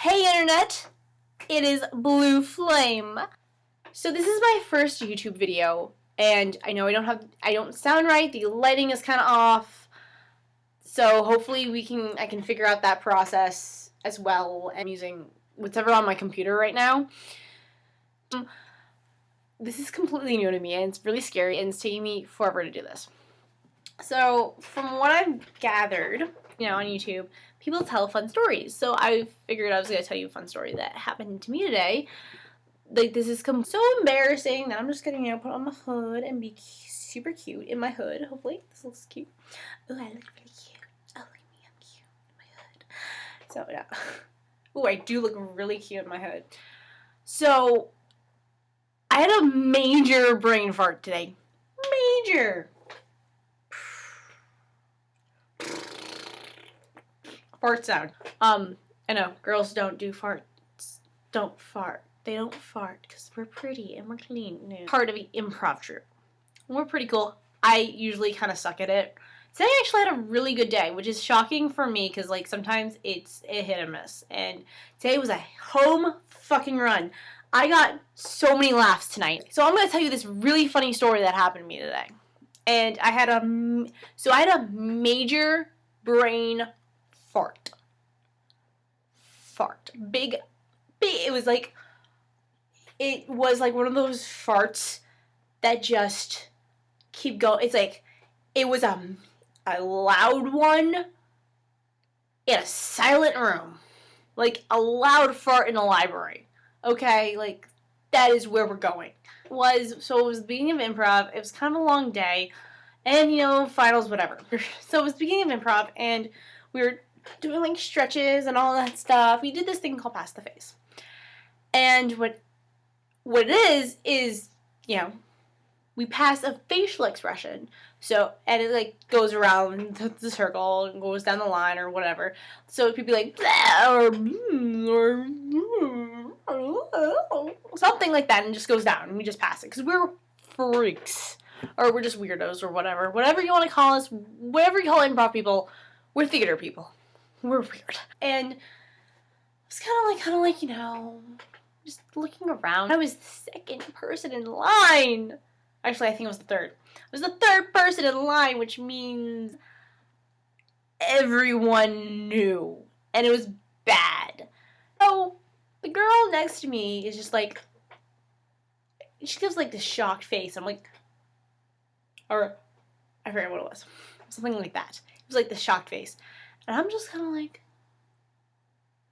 Hey internet, it is Blue Flame. So this is my first YouTube video, and I know I don't sound right, the lighting is kind of off, so hopefully I can figure out that process as well. I'm using whatever on my computer right now. This is completely new to me, and it's really scary, and it's taking me forever to do this. So from what I've gathered, on YouTube, people tell fun stories. So I figured I was going to tell you a fun story that happened to me today. Like, this is so embarrassing that I'm just going to, put on my hood and be super cute in my hood. Hopefully, this looks cute. Oh, I look really cute. Oh, look at me, I'm cute in my hood. So, yeah. Oh, I do look really cute in my hood. So, I had a major brain fart today. Major. Fart sound. I know, girls don't do farts. Don't fart. They don't fart because we're pretty and we're clean. No. Part of the improv troupe. We're pretty cool. I usually kind of suck at it. Today I actually had a really good day, which is shocking for me because, like, sometimes it's a hit and miss. And today was a home fucking run. I got so many laughs tonight. So I'm going to tell you this really funny story that happened to me today. And I had a major brain fart. Big, it was like one of those farts that just keep going. It's like, it was a loud one in a silent room. Like, a loud fart in a library. Okay? Like, that is where we're going. It was the beginning of improv. It was kind of a long day. And, finals, whatever. So it was the beginning of improv, and we were doing, like, stretches and all that stuff. We did this thing called Pass the Face. And what it is, we pass a facial expression. So, and it, like, goes around the circle and goes down the line or whatever. So it could be like, or something like that, and it just goes down, and we just pass it. Because we're freaks. Or we're just weirdos or whatever. Whatever you want to call us, whatever you call improv people, we're theater people. We're weird. And I was kind of like, just looking around. I was the second person in line. Actually, I think it was the third. I was the third person in line, which means everyone knew. And it was bad. So, the girl next to me is just like, she gives like this shocked face. I'm like, or I forget what it was. Something like that. It was like the shocked face. And I'm just kind of like,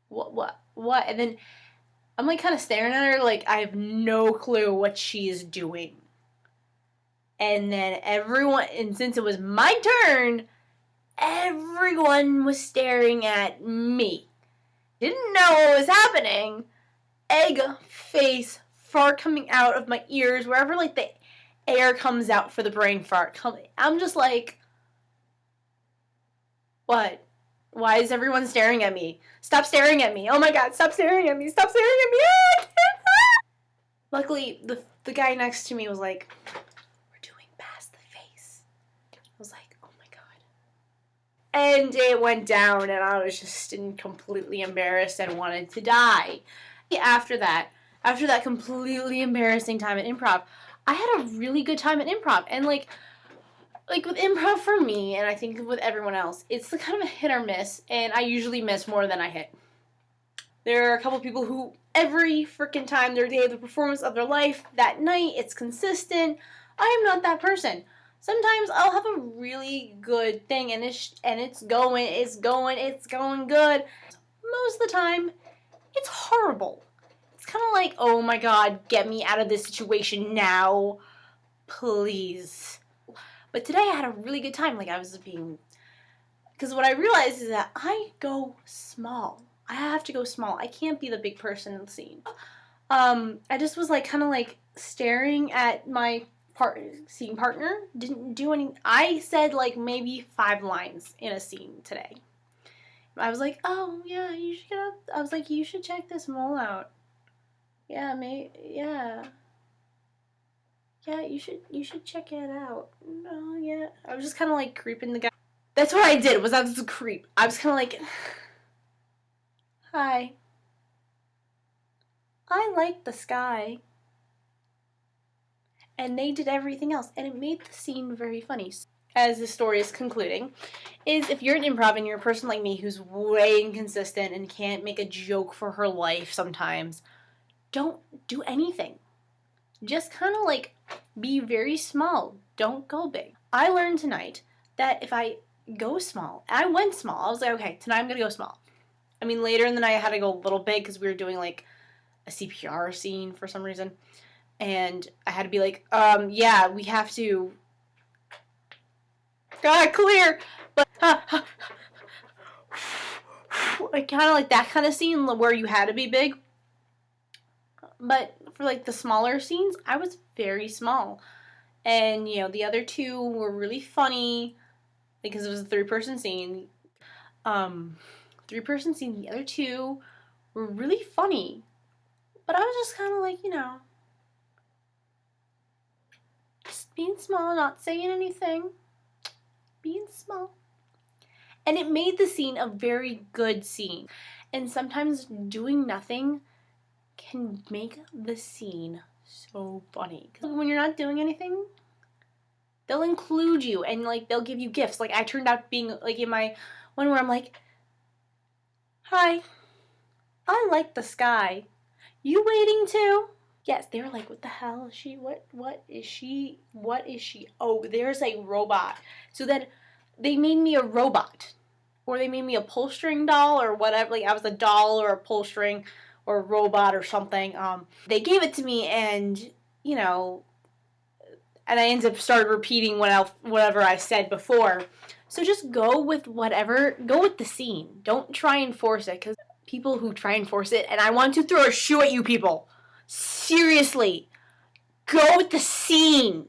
what? And then I'm like kind of staring at her like I have no clue what she is doing. And then and since it was my turn, everyone was staring at me. Didn't know what was happening. Egg face fart coming out of my ears, wherever like the air comes out for the brain fart. I'm just like, what? Why is everyone staring at me? Stop staring at me. Oh my god, stop staring at me. Stop staring at me. Luckily, the guy next to me was like, we're doing Pass the Face. I was like, oh my god. And it went down, and I was just completely embarrassed and wanted to die. After that completely embarrassing time at improv, I had a really good time at improv. And like with improv for me, and I think with everyone else, it's the kind of a hit or miss, and I usually miss more than I hit. There are a couple people who every freaking time they have the performance of their life that night, it's consistent. I am not that person. Sometimes I'll have a really good thing, and it's going good. Most of the time, it's horrible. It's kind of like, oh my god, get me out of this situation now, please. But today I had a really good time. Like, because what I realized is that I go small. I have to go small. I can't be the big person in the scene. I just was like, kind of like staring at my scene partner. Didn't do any. I said like maybe 5 lines in a scene today. I was like, oh yeah, you should I was like, you should check this mole out. Yeah, yeah. Yeah, you should check it out. No, yeah. I was just kind of like creeping the guy. That's what I did. I was a creep. I was kind of like, hi. I like the sky. And they did everything else, and it made the scene very funny. As the story is concluding, is if you're an improv and you're a person like me who's way inconsistent and can't make a joke for her life sometimes, don't do anything. Just kind of like be very small. Don't go big. I learned tonight that if I go small, and I went small, I was like, okay, tonight I'm going to go small. I mean, later in the night I had to go a little big because we were doing like a CPR scene for some reason. And I had to be like, yeah, we have to. God, clear. But like kind of like that kind of scene where you had to be big. But for like the smaller scenes, I was very small. And you know, the other two were really funny because it was a three-person scene. Three-person scene. The other two were really funny. But I was just kind of like, you know, just being small, not saying anything. Being small. And it made the scene a very good scene. And sometimes doing nothing can make the scene so funny. Because when you're not doing anything, they'll include you and like they'll give you gifts. Like I turned out being like in my one where I'm like, hi, I like the sky. You waiting too? Yes, they were like, what the hell is she? What is she? What is she? Oh, there's a robot. So then they made me a robot. Or they made me a pull string doll or whatever. Like I was a doll or a pull string or a robot or something. They gave it to me and, you know, and I ended up started repeating whatever I said before. So just go with whatever, go with the scene. Don't try and force it because people who try and force it, and I want to throw a shoe at you people. Seriously, go with the scene.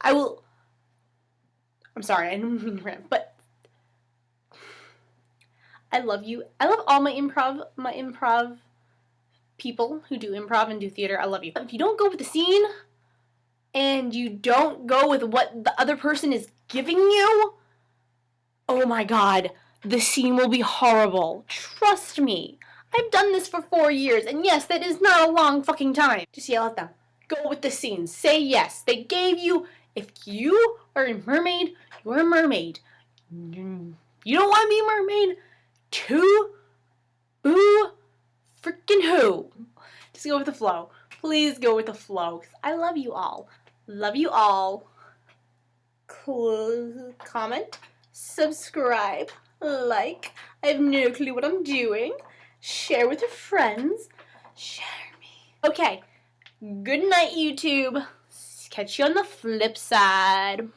I'm sorry, I didn't mean to rant, but I love you. I love all my improv people who do improv and do theater. I love you. If you don't go with the scene and you don't go with what the other person is giving you, oh my god, the scene will be horrible. Trust me. I've done this for 4 years, and yes, that is not a long fucking time. Just yell at them. Go with the scene. Say yes. They gave you, if you are a mermaid, you're a mermaid. You don't want to be a mermaid? Too? Boo? Freaking who? Just go with the flow. Please go with the flow. I love you all. Love you all. Comment, subscribe, like. I have no clue what I'm doing. Share with your friends. Share me. Okay. Good night, YouTube. Catch you on the flip side.